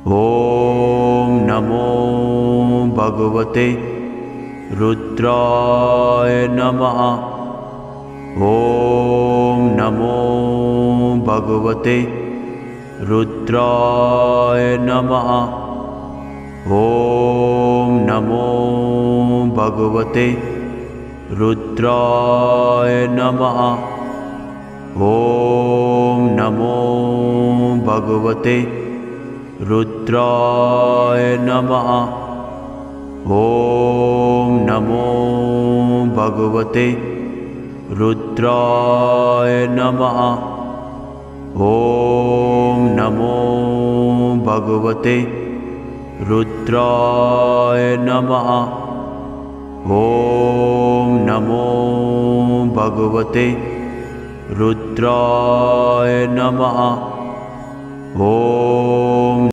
ॐ नमो भगवते रुद्राय नमः। ॐ नमो भगवते रुद्राय नमः। ॐ नमो भगवते रुद्राय नमः। ॐ नमो भगवते रुद्राय नमः। ॐ नमो भगवते रुद्राय नमः। ॐ नमो भगवते रुद्राय नमः। ॐ नमो भगवते रुद्राय नमः। ॐ